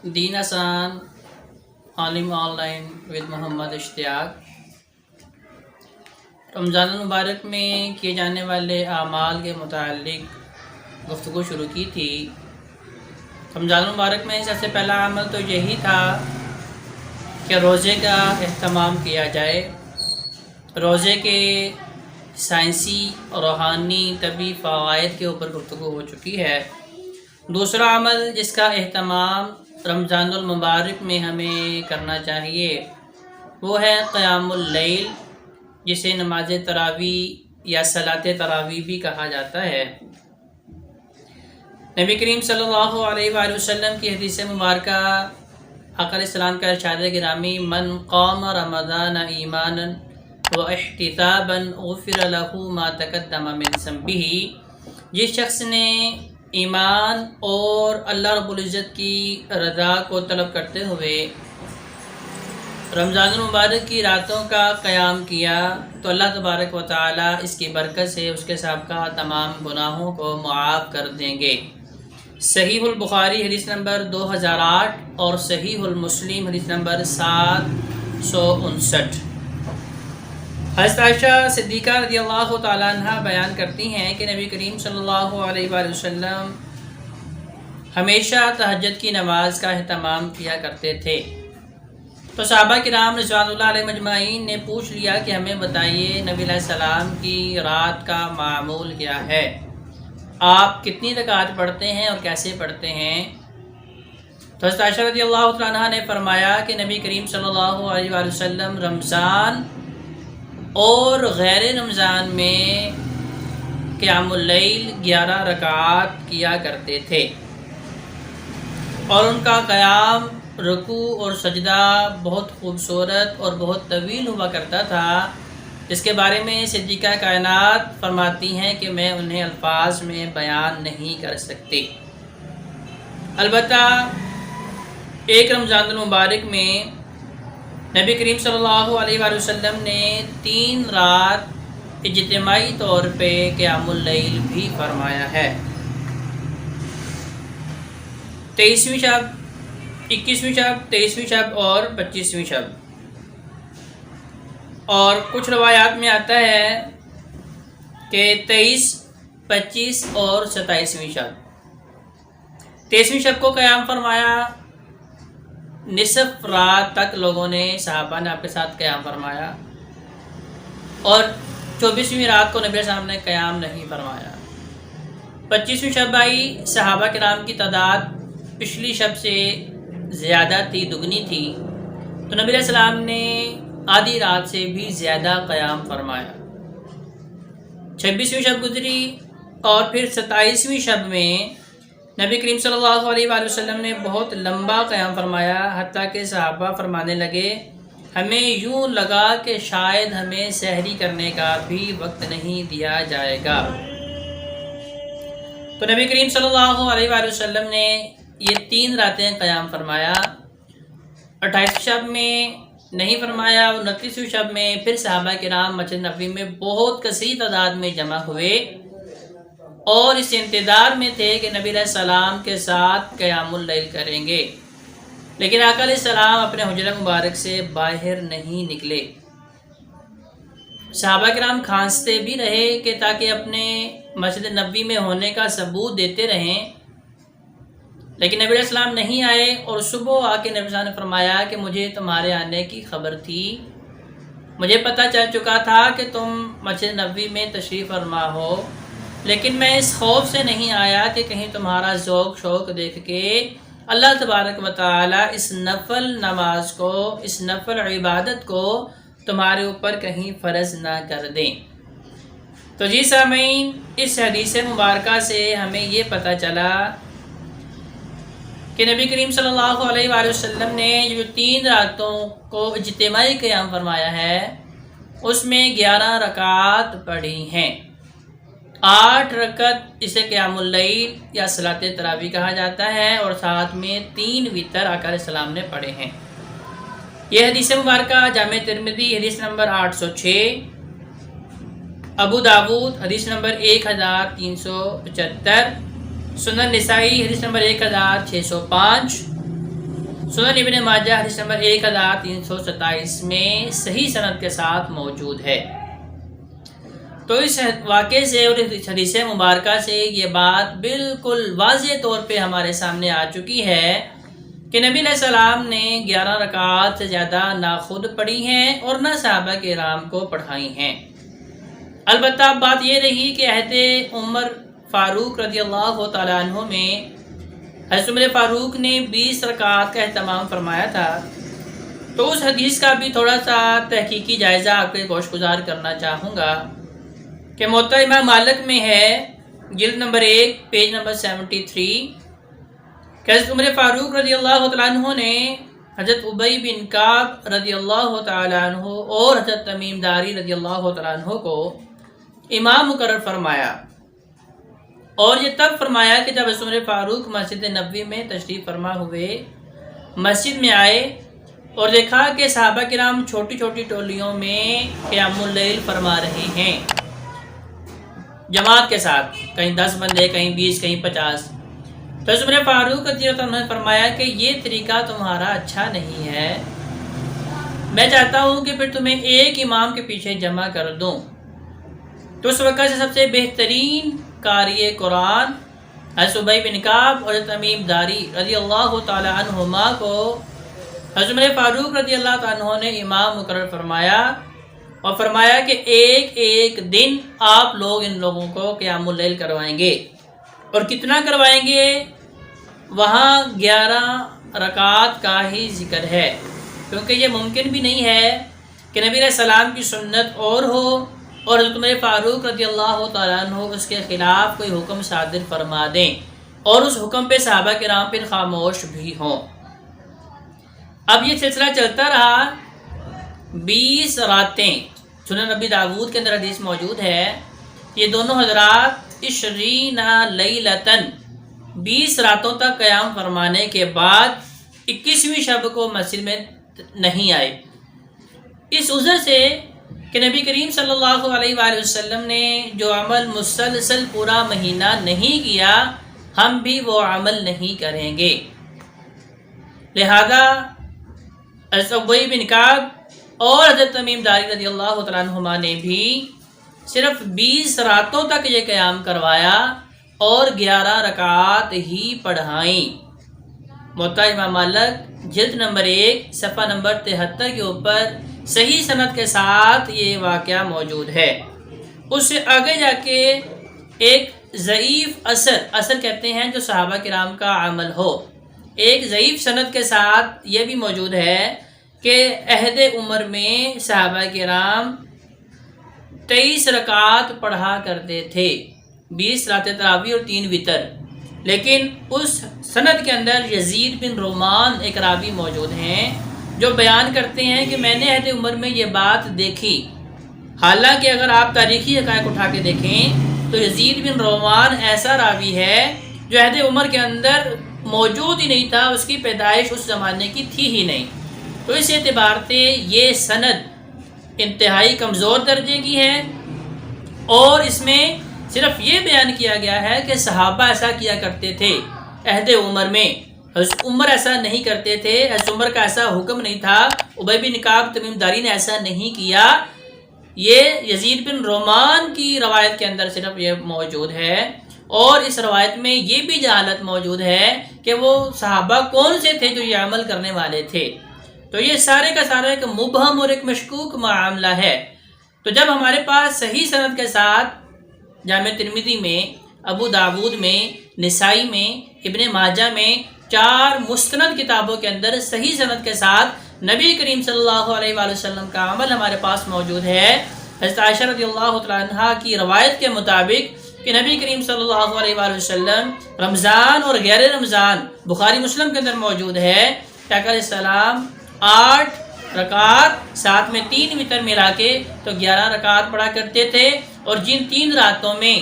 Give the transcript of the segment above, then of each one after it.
دین آسان عالم on line with محمد اشتیاق۔ رمضان المبارک میں کیے جانے والے اعمال کے متعلق گفتگو شروع کی تھی۔ رمضان المبارک میں سب سے پہلا عمل تو یہی تھا کہ روزے کا اہتمام کیا جائے۔ روزے کے سائنسی، روحانی، طبی فوائد کے اوپر گفتگو ہو چکی ہے۔ دوسرا عمل جس کا اہتمام رمضان المبارک میں ہمیں کرنا چاہیے وہ ہے قیام اللیل، جسے نماز تراویح یا صلاۃ تراویح بھی کہا جاتا ہے۔ نبی کریم صلی اللہ علیہ وآلہ وسلم کی حدیث مبارکہ آقا علیہ السلام کا ارشاد گرامی من قام رمضان ایمانا واحتسابا غفر له ما تقدم من ذنبه، جس شخص نے ایمان اور اللہ رب العزت کی رضا کو طلب کرتے ہوئے رمضان المبارک کی راتوں کا قیام کیا تو اللہ تبارک و تعالی اس کی برکت سے اس کے سابقہ تمام گناہوں کو معاف کر دیں گے۔ صحیح البخاری حدیث نمبر 2008 اور صحیح المسلم حدیث نمبر 759۔ حضرت عائشہ صدیقہ رضی اللہ تعالیٰ عنہ بیان کرتی ہیں کہ نبی کریم صلی اللہ علیہ وآلہ وسلم ہمیشہ تہجد کی نماز کا اہتمام کیا کرتے تھے۔ تو صحابہ کرام رضوان اللہ علیہ مجمعین نے پوچھ لیا کہ ہمیں بتائیے نبی علیہ السلام کی رات کا معمول کیا ہے، آپ کتنی رکعات پڑھتے ہیں اور کیسے پڑھتے ہیں؟ تو حضرت عائشہ رضی اللہ تعالیٰ عنہ نے فرمایا کہ نبی کریم صلی اللہ علیہ وآلہ وسلم رمضان اور غیر رمضان میں قیام اللیل 11 رکعات کیا کرتے تھے، اور ان کا قیام، رکوع اور سجدہ بہت خوبصورت اور بہت طویل ہوا کرتا تھا، جس کے بارے میں صدیقہ کائنات فرماتی ہیں کہ میں انہیں الفاظ میں بیان نہیں کر سکتی۔ البتہ ایک رمضان المبارک میں نبی کریم صلی اللہ علیہ وآلہ وسلم نے 3 رات اجتماعی طور پہ قیام اللیل بھی فرمایا ہے۔ 23ویں شب، 21ویں شب، 23ویں شب اور 25ویں شب، اور کچھ روایات میں آتا ہے کہ 23، 25 اور 27ویں شب۔ 23ویں شب کو قیام فرمایا، نصف رات تک لوگوں نے، صحابہ نے آپ کے ساتھ قیام فرمایا، اور 24ویں رات کو نبی علیہ السلام نے قیام نہیں فرمایا۔ 25ویں شب آئی، صحابہ کرام کی تعداد پچھلی شب سے زیادہ تھی، دگنی تھی، تو نبی علیہ السلام نے آدھی رات سے بھی زیادہ قیام فرمایا۔ 26ویں شب گزری، اور پھر 27ویں شب میں نبی کریم صلی اللہ علیہ وآلہ وسلم نے بہت لمبا قیام فرمایا، حتیٰ کہ صحابہ فرمانے لگے ہمیں یوں لگا کہ شاید ہمیں سحری کرنے کا بھی وقت نہیں دیا جائے گا۔ تو نبی کریم صلی اللہ علیہ وآلہ وسلم نے یہ 3 راتیں قیام فرمایا۔ 28 شب میں نہیں فرمایا، 29ویں شب میں پھر صحابہ کرام مسجد نبوی میں بہت کثیر تعداد میں جمع ہوئے، اور اس انتظار میں تھے کہ نبی علیہ السلام کے ساتھ قیام اللیل کریں گے، لیکن آقا علیہ السلام اپنے حجرہ مبارک سے باہر نہیں نکلے۔ صحابہ کرام کھانستے بھی رہے کہ تاکہ اپنے مسجد نبوی میں ہونے کا ثبوت دیتے رہیں، لیکن نبی علیہ السلام نہیں آئے، اور صبح آ کے نبی صلی اللہ علیہ وسلم نے فرمایا کہ مجھے تمہارے آنے کی خبر تھی، مجھے پتہ چل چکا تھا کہ تم مسجد نبوی میں تشریف فرما ہو، لیکن میں اس خوف سے نہیں آیا کہ کہیں تمہارا ذوق شوق دیکھ کے اللہ تبارک و تعالی اس نفل نماز کو، اس نفل عبادت کو تمہارے اوپر کہیں فرض نہ کر دیں۔ تو جی سامعین، اس حدیث مبارکہ سے ہمیں یہ پتہ چلا کہ نبی کریم صلی اللہ علیہ وآلہ وسلم نے جو 3 راتوں کو اجتماعی قیام فرمایا ہے اس میں 11 رکعات پڑھی ہیں۔ 8 رکعت اسے قیام اللیل یا صلاۃ تراویح کہا جاتا ہے، اور ساتھ میں 3 وتر آقا علیہ السلام نے پڑھے ہیں۔ یہ حدیث مبارکہ جامع ترمذی حدیث نمبر 806، ابو داود حدیث نمبر 1375، سنن نسائی حدیث نمبر 1605، سنن ابن ماجہ حدیث نمبر 1327 میں صحیح سند کے ساتھ موجود ہے۔ تو اس واقعے سے اور اس حدیث مبارکہ سے یہ بات بالکل واضح طور پہ ہمارے سامنے آ چکی ہے کہ نبی علیہ السلام نے 11 رکعات سے زیادہ نہ خود پڑھی ہیں اور نہ صحابہ کرام کو پڑھائی ہیں۔ البتہ بات یہ رہی کہ عہد عمر فاروق رضی اللہ تعالیٰ عنہ میں حضرت عمر فاروق نے 20 رکعات کا اہتمام فرمایا تھا، تو اس حدیث کا بھی تھوڑا سا تحقیقی جائزہ آپ کے گوش گزار کرنا چاہوں گا کہ موطا امام مالک میں ہے جلد نمبر 1 پیج نمبر 73 کہ حضرت عمر فاروق رضی اللہ تعالیٰ عنہ نے حضرت ابی بن کعب رضی اللہ تعالیٰ عنہ اور حضرت تمیم داری رضی اللہ تعالیٰ عنہ کو امام مقرر فرمایا، اور یہ تب فرمایا کہ جب حضرت عمر فاروق مسجد نبوی میں تشریف فرما ہوئے مسجد میں آئے اور دیکھا کہ صحابہ کرام چھوٹی چھوٹی ٹولیوں میں قیام اللیل فرما رہے ہیں جماعت کے ساتھ، کہیں 10 بندے، کہیں 20، کہیں 50۔ تو حضرت عمر فاروق رضی اللہ عنہ نے فرمایا کہ یہ طریقہ تمہارا اچھا نہیں ہے، میں چاہتا ہوں کہ پھر تمہیں ایک امام کے پیچھے جمع کر دوں۔ تو اس وقت سے سب سے بہترین قاری قرآن حضرت ابی بن کعب اور تمیم داری رضی اللہ تعالی عنہما کو حضرت عمر فاروق رضی اللہ تعالیٰ عنہ نے امام مقرر فرمایا، اور فرمایا کہ ایک ایک دن آپ لوگ ان لوگوں کو قیام اللیل کروائیں گے، اور کتنا کروائیں گے؟ وہاں 11 رکعات کا ہی ذکر ہے، کیونکہ یہ ممکن بھی نہیں ہے کہ نبی علیہ السلام کی سنت اور ہو اور حضرت عمر فاروق رضی اللہ تعالیٰ عنہ اس کے خلاف کوئی حکم صادر فرما دیں اور اس حکم پہ صحابہ کرام پھر خاموش بھی ہوں۔ اب یہ سلسلہ چلتا رہا 20 راتیں، سنن نبی داود کے اندر حدیث موجود ہے، یہ دونوں حضرات 20 لیلتن 20 راتوں تک قیام فرمانے کے بعد 21ویں شب کو مسجد میں نہیں آئے، اس عذر سے کہ نبی کریم صلی اللہ علیہ وآلہ وسلم نے جو عمل مسلسل پورا مہینہ نہیں کیا، ہم بھی وہ عمل نہیں کریں گے۔ لہذا حضرت ابی بن کعب اور حضرت تمیم داری رضی اللہ تعالیٰ عنہما نے بھی صرف 20 راتوں تک یہ قیام کروایا اور 11 رکعات ہی پڑھائیں۔ موطا امام مالک جلد نمبر 1 صفحہ نمبر 73 کے اوپر صحیح سند کے ساتھ یہ واقعہ موجود ہے۔ اس سے آگے جا کے ایک ضعیف اثر کہتے ہیں جو صحابہ کرام کا عمل ہو، ایک ضعیف سند کے ساتھ یہ بھی موجود ہے کہ عہد عمر میں صحابہ کرام 23 رکعات پڑھا کرتے تھے، 20 راتیں تراویح اور 3 وتر، لیکن اس سند کے اندر یزید بن رومان ایک راوی موجود ہیں جو بیان کرتے ہیں کہ میں نے عہد عمر میں یہ بات دیکھی، حالانکہ اگر آپ تاریخی حقائق اٹھا کے دیکھیں تو یزید بن رومان ایسا راوی ہے جو عہد عمر کے اندر موجود ہی نہیں تھا، اس کی پیدائش اس زمانے کی تھی ہی نہیں، تو اس اعتبار سے یہ سند انتہائی کمزور درجے کی ہے، اور اس میں صرف یہ بیان کیا گیا ہے کہ صحابہ ایسا کیا کرتے تھے عہد عمر میں، حضرت عمر ایسا نہیں کرتے تھے، حضرت عمر کا ایسا حکم نہیں تھا، ابی بن کعب تمیم داری نے ایسا نہیں کیا، یہ یزید بن رومان کی روایت کے اندر صرف یہ موجود ہے، اور اس روایت میں یہ بھی جہالت موجود ہے کہ وہ صحابہ کون سے تھے جو یہ عمل کرنے والے تھے، تو یہ سارے کا سارا ایک مبہم اور ایک مشکوک معاملہ ہے۔ تو جب ہمارے پاس صحیح سند کے ساتھ جامع ترمذی میں، ابو داود میں، نسائی میں، ابن ماجہ میں 4 مستند کتابوں کے اندر صحیح سند کے ساتھ نبی کریم صلی اللہ علیہ وآلہ وسلم کا عمل ہمارے پاس موجود ہے، حضرت عائشہ رضی اللہ تعالیٰ عنہ کی روایت کے مطابق کہ نبی کریم صلی اللہ علیہ وآلہ وسلم رمضان اور غیر رمضان بخاری مسلم کے اندر موجود ہے کہ آقا علیہ السلام 8 رکعات ساتھ میں 3 وتر ملا کے تو 11 رکعات پڑھا کرتے تھے، اور جن 3 راتوں میں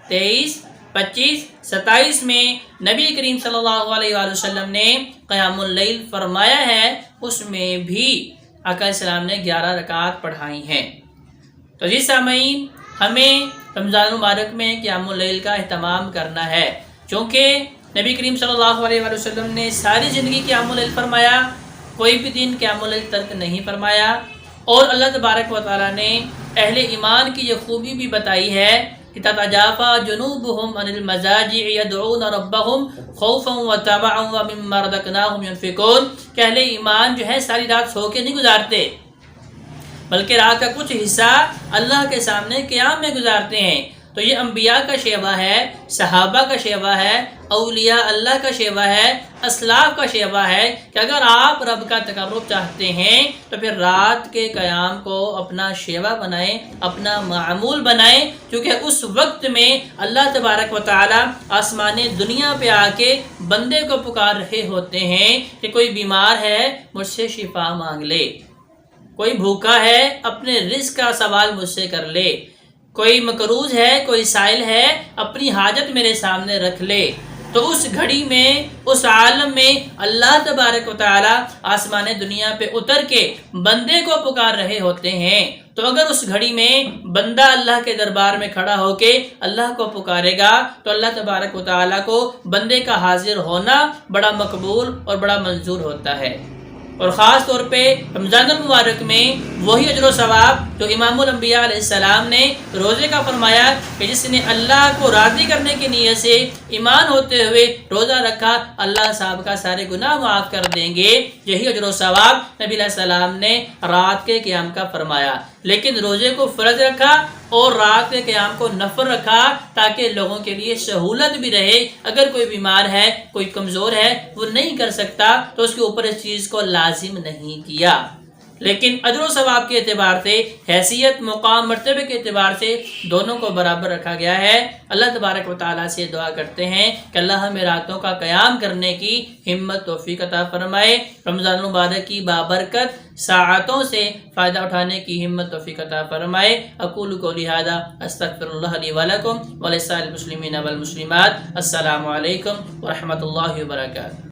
23، 25، 27 میں نبی کریم صلی اللہ علیہ وآلہ وسلم نے قیام اللیل فرمایا ہے، اس میں بھی آقا علیہ السلام نے 11 رکعات پڑھائی ہیں۔ تو جی سامعین، ہمیں رمضان المبارک میں قیام اللیل کا اہتمام کرنا ہے، چونکہ نبی کریم صلی اللہ علیہ وآلہ وسلم نے ساری زندگی قیام اللیل فرمایا، کوئی بھی دن قیام اللیل ترک نہیں فرمایا، اور اللہ تبارک و تعالیٰ نے اہل ایمان کی یہ خوبی بھی بتائی ہے کہ تتجافى جنوبهم عن المضاجع يدعون ربهم خوفا وطمعا ومما رزقناهم ينفقون کہ اہل ایمان جو ہے ساری رات سو کے نہیں گزارتے، بلکہ رات کا کچھ حصہ اللہ کے سامنے قیام میں گزارتے ہیں۔ تو یہ انبیاء کا شیوہ ہے، صحابہ کا شیوہ ہے، اولیاء اللہ کا شیوہ ہے، اسلاف کا شیوہ ہے کہ اگر آپ رب کا تقرب چاہتے ہیں تو پھر رات کے قیام کو اپنا شیوہ بنائیں، اپنا معمول بنائیں، کیونکہ اس وقت میں اللہ تبارک و تعالی آسمان دنیا پہ آ کے بندے کو پکار رہے ہوتے ہیں کہ کوئی بیمار ہے مجھ سے شفا مانگ لے، کوئی بھوکا ہے اپنے رزق کا سوال مجھ سے کر لے، کوئی مقروض ہے، کوئی سائل ہے، اپنی حاجت میرے سامنے رکھ لے۔ تو اس گھڑی میں، اس عالم میں اللہ تبارک و تعالی آسمان دنیا پہ اتر کے بندے کو پکار رہے ہوتے ہیں۔ تو اگر اس گھڑی میں بندہ اللہ کے دربار میں کھڑا ہو کے اللہ کو پکارے گا تو اللہ تبارک و تعالی کو بندے کا حاضر ہونا بڑا مقبول اور بڑا منظور ہوتا ہے۔ اور خاص طور پہ رمضان المبارک میں وہی اجر و ثواب جو امام الانبیاء علیہ السلام نے روزے کا فرمایا کہ جس نے اللہ کو راضی کرنے کی نیت سے ایمان ہوتے ہوئے روزہ رکھا، اللہ صاحب کا سارے گناہ معاف کر دیں گے۔ یہی اجر و ثواب نبی علیہ السلام نے رات کے قیام کا فرمایا، لیکن روزے کو فرض رکھا اور رات کے قیام کو نفل رکھا تاکہ لوگوں کے لیے سہولت بھی رہے۔ اگر کوئی بیمار ہے، کوئی کمزور ہے، وہ نہیں کر سکتا تو اس کے اوپر اس چیز کو لازم نہیں کیا، لیکن اجر و ثواب کے اعتبار سے، حیثیت، مقام، مرتبے کے اعتبار سے دونوں کو برابر رکھا گیا ہے۔ اللہ تبارک و تعالیٰ سے دعا کرتے ہیں کہ اللہ ہمیں راتوں کا قیام کرنے کی ہمت توفیق عطا فرمائے، رمضان المبارک کی بابرکت ساعتوں سے فائدہ اٹھانے کی ہمت توفیق عطا فرمائے۔ اقول قولی ھذا استغفر اللہ لی ولکم ولسائر المسلمین والمسلمات۔ السلام علیکم ورحمۃ اللہ وبرکاتہ۔